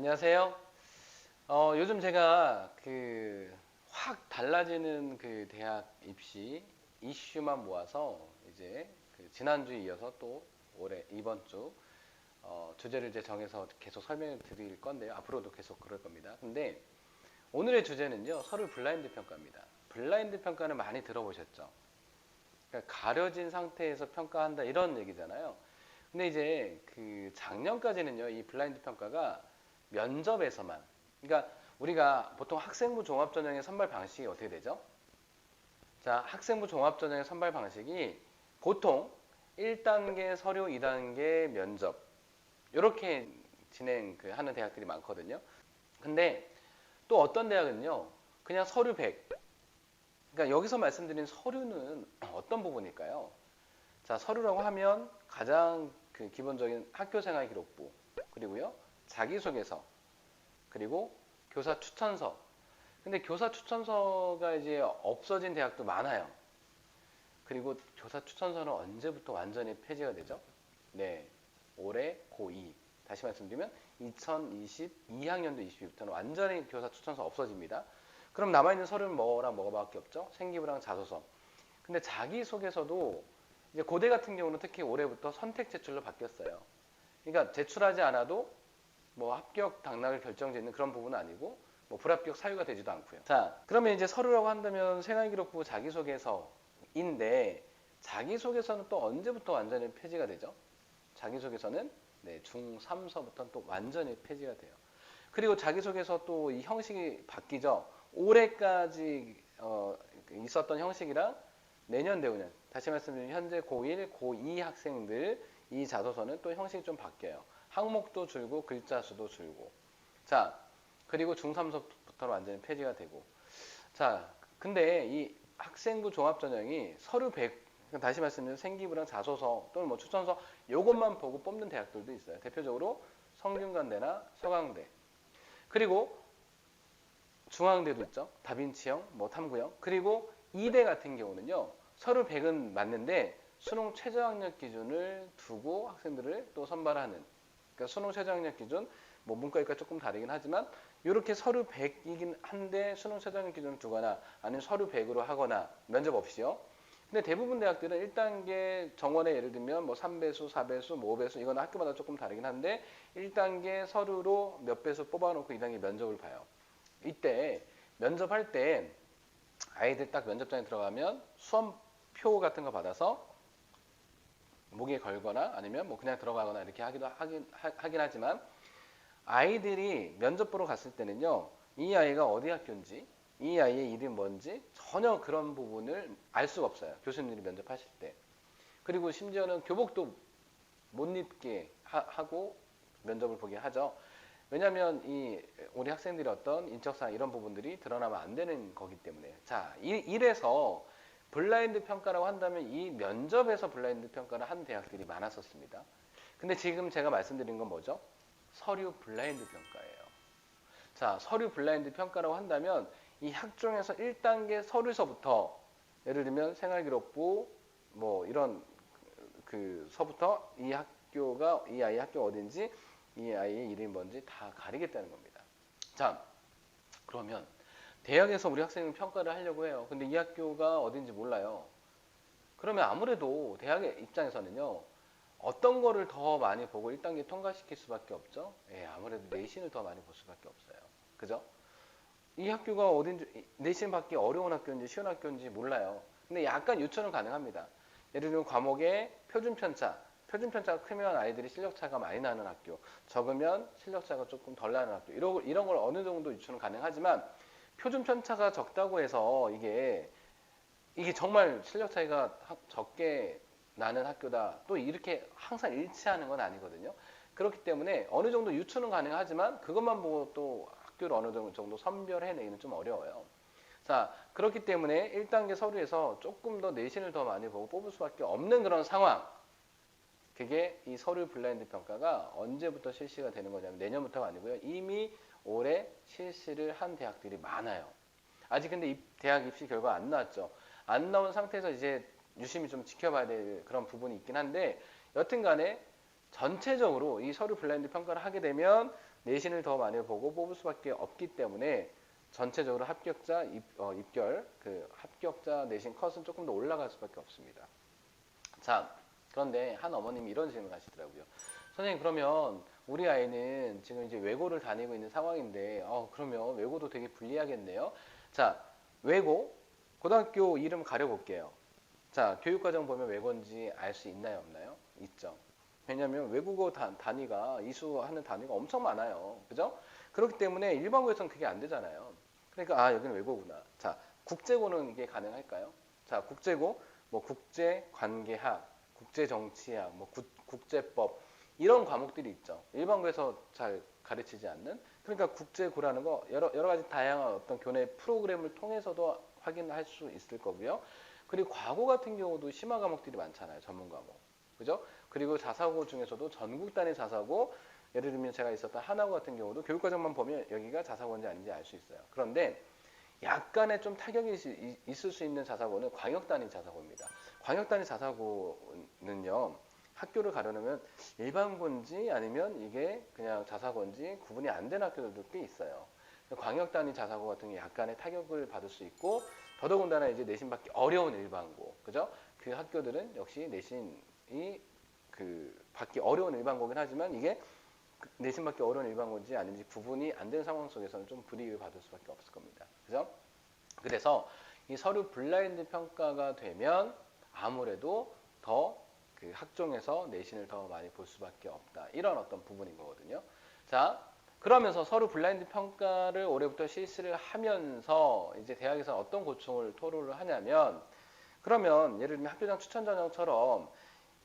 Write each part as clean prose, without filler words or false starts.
안녕하세요. 요즘 제가 확 달라지는 대학 입시 이슈만 모아서 이제 지난주에 이어서 또 올해 이번 주 주제를 이제 정해서 계속 설명을 드릴 건데요. 앞으로도 계속 그럴 겁니다. 근데 오늘의 주제는요, 서류 블라인드 평가입니다. 블라인드 평가는 많이 들어보셨죠? 그러니까 가려진 상태에서 평가한다 이런 얘기잖아요. 근데 이제 작년까지는요, 이 블라인드 평가가 면접에서만, 그러니까 우리가 보통 학생부 종합전형의 선발 방식이 어떻게 되죠? 자, 학생부 종합전형의 선발 방식이 보통 1단계 서류, 2단계 면접 이렇게 진행하는 대학들이 많거든요. 근데 또 어떤 대학은요, 그냥 서류 100. 그러니까 여기서 말씀드린 서류는 어떤 부분일까요? 자, 서류라고 하면 가장 기본적인 학교생활 기록부, 그리고요, 자기소개서, 그리고 교사 추천서. 근데 교사 추천서가 이제 없어진 대학도 많아요. 그리고 교사 추천서는 언제부터 완전히 폐지가 되죠? 네, 올해 고2. 다시 말씀드리면 2022학년도 22부터는 완전히 교사 추천서 없어집니다. 그럼 남아있는 서류는 뭐랑 뭐가밖에 없죠? 생기부랑 자소서. 근데 자기소개서도 이제 고대 같은 경우는 특히 올해부터 선택 제출로 바뀌었어요. 그러니까 제출하지 않아도 뭐 합격 당락을 결정짓는 그런 부분은 아니고 뭐 불합격 사유가 되지도 않고요. 자, 그러면 이제 서류라고 한다면 생활기록부 자기소개서인데 자기소개서는 또 언제부터 완전히 폐지가 되죠? 자기소개서는 네, 중3서부터 또 완전히 폐지가 돼요. 그리고 자기소개서 또 이 형식이 바뀌죠. 올해까지 있었던 형식이랑 내년 대우년 다시 말씀드리면 현재 고1, 고2 학생들 이 자소서는 또 형식이 좀 바뀌어요. 항목도 줄고 글자 수도 줄고. 자, 그리고 중3서부터 완전히 폐지가 되고. 자, 근데 이 학생부 종합전형이 서류 100, 다시 말씀드리면 생기부랑 자소서 또는 뭐 추천서 요것만 보고 뽑는 대학들도 있어요. 대표적으로 성균관대나 서강대. 그리고 중앙대도 있죠. 다빈치형, 뭐 탐구형. 그리고 이대 같은 경우는요. 서류 100은 맞는데 수능 최저학력 기준을 두고 학생들을 또 선발하는. 그러니까 수능 최저학력 기준, 뭐 문과일과 조금 다르긴 하지만 이렇게 서류 100이긴 한데 수능 최저학력 기준을 두거나 아니면 서류 100으로 하거나 면접 없이요. 근데 대부분 대학들은 1단계 정원에 예를 들면 뭐 3배수, 4배수, 뭐 5배수 이건 학교마다 조금 다르긴 한데 1단계 서류로 몇 배수 뽑아놓고 2단계 면접을 봐요. 이때 면접할 때 아이들 딱 면접장에 들어가면 수험표 같은 거 받아서 목에 걸거나 아니면 뭐 그냥 들어가거나 이렇게 하긴 하지만 아이들이 면접 보러 갔을 때는요, 이 아이가 어디 학교인지, 이 아이의 이름이 뭔지 전혀 그런 부분을 알 수가 없어요. 교수님들이 면접하실 때. 그리고 심지어는 교복도 못 입게 하고 면접을 보게 하죠. 왜냐하면 우리 학생들이 어떤 인적사항 이런 부분들이 드러나면 안 되는 거기 때문에. 자, 이래서 블라인드 평가라고 한다면 이 면접에서 블라인드 평가를 한 대학들이 많았었습니다. 근데 지금 제가 말씀드린 건 뭐죠? 서류 블라인드 평가예요. 자, 서류 블라인드 평가라고 한다면 이 학종에서 1단계 서류서부터 예를 들면 생활기록부 뭐 이런 서부터 이 아이 학교 어딘지 이 아이의 이름이 뭔지 다 가리겠다는 겁니다. 자, 그러면 대학에서 우리 학생을 평가를 하려고 해요. 근데 이 학교가 어딘지 몰라요. 그러면 아무래도 대학의 입장에서는요. 어떤 거를 더 많이 보고 1단계 통과시킬 수밖에 없죠? 예, 아무래도 내신을 더 많이 볼 수밖에 없어요. 그죠? 이 학교가 어딘지, 내신 받기 어려운 학교인지 쉬운 학교인지 몰라요. 근데 약간 유추는 가능합니다. 예를 들면 과목의 표준편차가 크면 아이들이 실력차가 많이 나는 학교, 적으면 실력차가 조금 덜 나는 학교, 이런 걸 어느 정도 유추는 가능하지만 표준편차가 적다고 해서 이게 정말 실력 차이가 적게 나는 학교다. 또 이렇게 항상 일치하는 건 아니거든요. 그렇기 때문에 어느 정도 유추는 가능하지만 그것만 보고 또 학교를 어느 정도 선별해내기는 좀 어려워요. 자, 그렇기 때문에 1단계 서류에서 조금 더 내신을 더 많이 보고 뽑을 수밖에 없는 그런 상황. 그게 이 서류 블라인드 평가가 언제부터 실시가 되는 거냐면 내년부터가 아니고요. 이미 올해 실시를 한 대학들이 많아요. 아직 근데 대학 입시 결과 안 나왔죠. 안 나온 상태에서 이제 유심히 좀 지켜봐야 될 그런 부분이 있긴 한데 여튼 간에 전체적으로 이 서류 블라인드 평가를 하게 되면 내신을 더 많이 보고 뽑을 수밖에 없기 때문에 전체적으로 합격자 입결 그 합격자 내신 컷은 조금 더 올라갈 수밖에 없습니다. 자, 그런데 한 어머님이 이런 질문을 하시더라고요. 선생님, 그러면 우리 아이는 지금 이제 외고를 다니고 있는 상황인데 그러면 외고도 되게 불리하겠네요. 자, 외고 고등학교 이름 가려볼게요. 자, 교육과정 보면 외고인지 알 수 있나요, 없나요? 있죠. 왜냐하면 외국어 단위가 이수하는 단위가 엄청 많아요. 그죠? 그렇기 때문에 일반고에서는 그게 안 되잖아요. 그러니까 여기는 외고구나. 자, 국제고는 이게 가능할까요? 자, 국제고 뭐 국제관계학, 국제정치학, 뭐 국제법 이런 과목들이 있죠. 일반고에서 잘 가르치지 않는. 그러니까 국제고라는 거 여러 가지 다양한 어떤 교내 프로그램을 통해서도 확인할 수 있을 거고요. 그리고 과고 같은 경우도 심화 과목들이 많잖아요. 전문 과목. 그죠? 그리고 자사고 중에서도 전국 단위 자사고, 예를 들면 제가 있었던 하나고 같은 경우도 교육과정만 보면 여기가 자사고인지 아닌지 알 수 있어요. 그런데 약간의 좀 타격이 있을 수 있는 자사고는 광역 단위 자사고입니다. 광역 단위 자사고는요, 학교를 가려면 일반고인지 아니면 이게 그냥 자사고인지 구분이 안 되는 학교들도 꽤 있어요. 광역 단위 자사고 같은 게 약간의 타격을 받을 수 있고, 더더군다나 이제 내신 받기 어려운 일반고, 그죠? 그 학교들은 역시 내신이 받기 어려운 일반고긴 하지만 이게 내신 받기 어려운 일반고인지 아닌지 구분이 안 되는 상황 속에서는 좀 불이익을 받을 수밖에 없을 겁니다. 그죠? 그래서 이 서류 블라인드 평가가 되면 아무래도 더 그 학종에서 내신을 더 많이 볼 수밖에 없다. 이런 어떤 부분인 거거든요. 자, 그러면서 서류 블라인드 평가를 올해부터 실시를 하면서 이제 대학에서 어떤 고충을 토로를 하냐면, 그러면 예를 들면 학교장 추천 전형처럼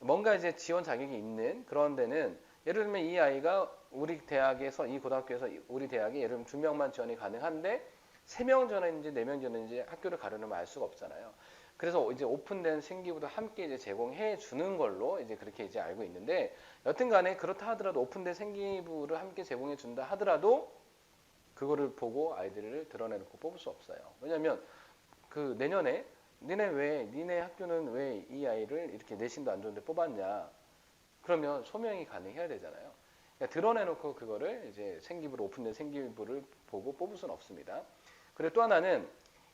뭔가 이제 지원 자격이 있는 그런 데는, 예를 들면 이 아이가 우리 대학에서 이 고등학교에서 우리 대학에 예를 들면 2명만 지원이 가능한데 3명 지원했는지 4명 지원했는지 학교를 가려면 알 수가 없잖아요. 그래서 이제 오픈된 생기부도 함께 이제 제공해 주는 걸로 이제 그렇게 이제 알고 있는데, 여튼간에 그렇다 하더라도 오픈된 생기부를 함께 제공해 준다 하더라도 그거를 보고 아이들을 드러내놓고 뽑을 수 없어요. 왜냐하면 그 내년에 니네 학교는 왜 이 아이를 이렇게 내신도 안 좋은데 뽑았냐? 그러면 소명이 가능해야 되잖아요. 그러니까 드러내놓고 그거를 이제 생기부를 오픈된 생기부를 보고 뽑을 수는 없습니다. 그리고 또 하나는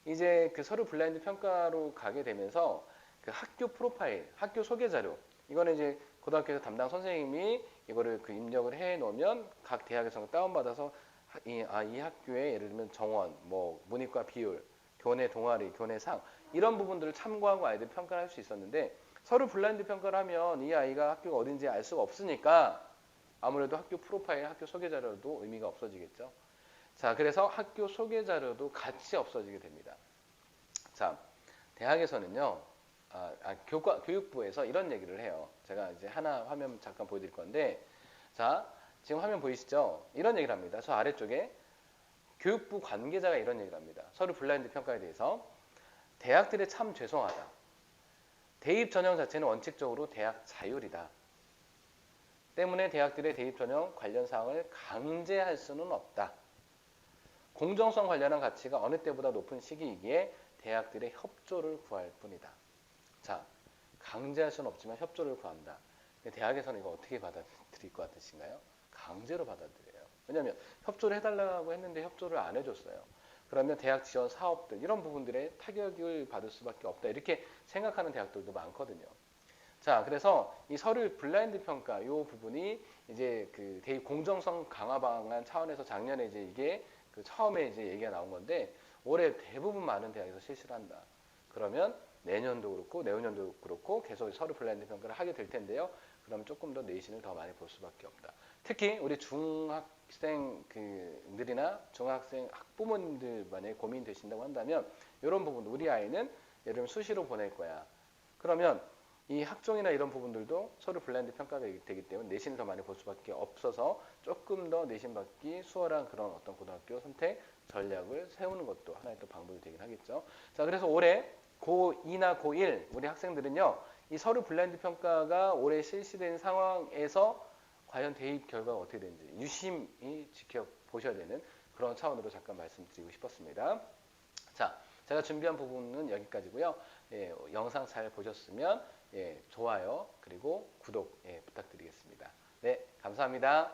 이제 그 서류 블라인드 평가로 가게 되면서 그 학교 프로파일, 학교 소개 자료, 이거는 이제 고등학교에서 담당 선생님이 이거를 그 입력을 해 놓으면 각 대학에서 다운받아서 이 학교에 예를 들면 정원, 뭐 문이과 비율, 교내 동아리, 교내 상 이런 부분들을 참고하고 아이들 평가를 할 수 있었는데, 서류 블라인드 평가를 하면 이 아이가 학교가 어딘지 알 수가 없으니까 아무래도 학교 프로파일, 학교 소개 자료도 의미가 없어지겠죠. 자, 그래서 학교 소개 자료도 같이 없어지게 됩니다. 자, 대학에서는요, 교육부에서 이런 얘기를 해요. 제가 이제 하나 화면 잠깐 보여드릴 건데, 자, 지금 화면 보이시죠? 이런 얘기를 합니다. 저 아래쪽에 교육부 관계자가 이런 얘기를 합니다. 서류 블라인드 평가에 대해서 대학들이 참 죄송하다. 대입 전형 자체는 원칙적으로 대학 자율이다. 때문에 대학들의 대입 전형 관련 사항을 강제할 수는 없다. 공정성 관련한 가치가 어느 때보다 높은 시기이기에 대학들의 협조를 구할 뿐이다. 자, 강제할 수는 없지만 협조를 구한다. 대학에서는 이거 어떻게 받아들일 것 같으신가요? 강제로 받아들여요. 왜냐하면 협조를 해달라고 했는데 협조를 안 해줬어요. 그러면 대학 지원 사업들 이런 부분들에 타격을 받을 수밖에 없다. 이렇게 생각하는 대학들도 많거든요. 자, 그래서 이 서류 블라인드 평가 이 부분이 이제 그 대입 공정성 강화 방안 차원에서 작년에 이제 이게 그 처음에 이제 얘기가 나온 건데, 올해 대부분 많은 대학에서 실시를 한다. 그러면 내년도 그렇고 내후년도 그렇고 계속 서류 블라인드 평가를 하게 될 텐데요. 그럼 조금 더 내신을 더 많이 볼 수밖에 없다. 특히 우리 중학생들이나 중학생 학부모님들 만약에 고민되신다고 한다면 이런 부분, 우리 아이는 예를 들면 수시로 보낼 거야. 그러면 이 학종이나 이런 부분들도 서류 블라인드 평가가 되기 때문에 내신을 더 많이 볼 수밖에 없어서 조금 더 내신 받기 수월한 그런 어떤 고등학교 선택 전략을 세우는 것도 하나의 또 방법이 되긴 하겠죠. 자, 그래서 올해 고2나 고1 우리 학생들은요, 이 서류 블라인드 평가가 올해 실시된 상황에서 과연 대입 결과가 어떻게 되는지 유심히 지켜보셔야 되는 그런 차원으로 잠깐 말씀드리고 싶었습니다. 자, 제가 준비한 부분은 여기까지고요. 예, 영상 잘 보셨으면 좋아요 그리고 구독 부탁드리겠습니다. 네, 감사합니다.